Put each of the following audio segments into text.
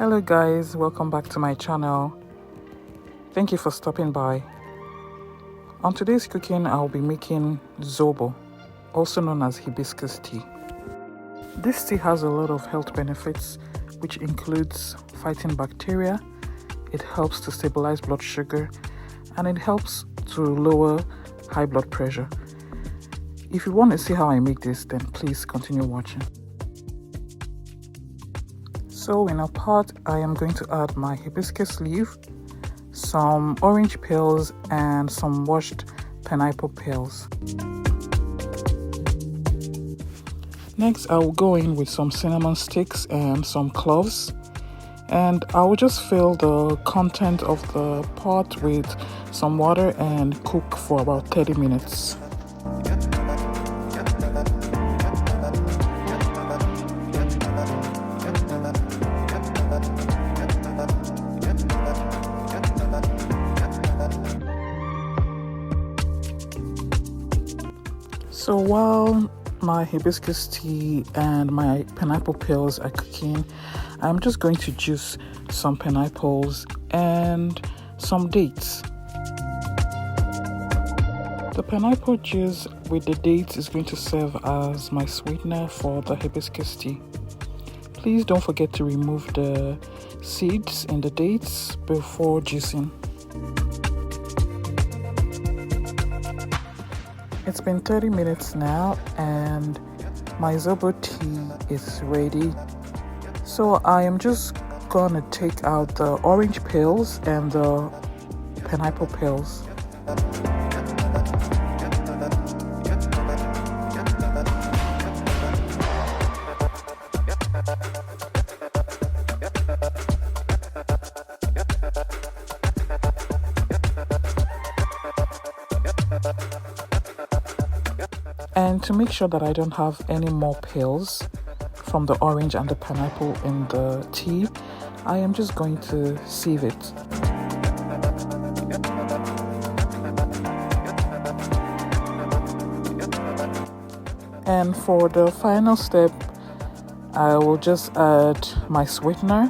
Hello guys, welcome back to my channel. Thank you for stopping by. On today's cooking, I'll be making ZOBO, also known as hibiscus tea. This tea has a lot of health benefits, which includes fighting bacteria, it helps to stabilize blood sugar, and it helps to lower high blood pressure. If you want to see how I make this, then please continue watching. So in a pot, I am going to add my hibiscus leaf, some orange peels, and some washed pineapple peels. Next, I will go in with some cinnamon sticks and some cloves, and I will just fill the content of the pot with some water and cook for about 30 minutes. So while my hibiscus tea and my pineapple peels are cooking, I'm just going to juice some pineapples and some dates. The pineapple juice with the dates is going to serve as my sweetener for the hibiscus tea. Please don't forget to remove the seeds in the dates before juicing. It's been 30 minutes now and my ZOBO tea is ready. So I am just gonna take out the orange peels and the pineapple peels. And to make sure that I don't have any more peels from the orange and the pineapple in the tea, I am just going to sieve it. And for the final step, I will just add my sweetener,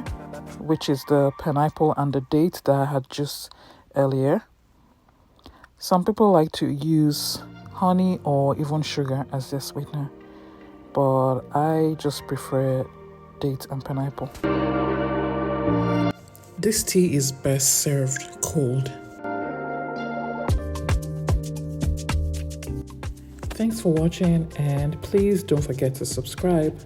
which is the pineapple and the date that I had just earlier. Some people like to use honey or even sugar as their sweetener, but I just prefer date and pineapple. This tea is best served cold. Thanks for watching, and please don't forget to subscribe.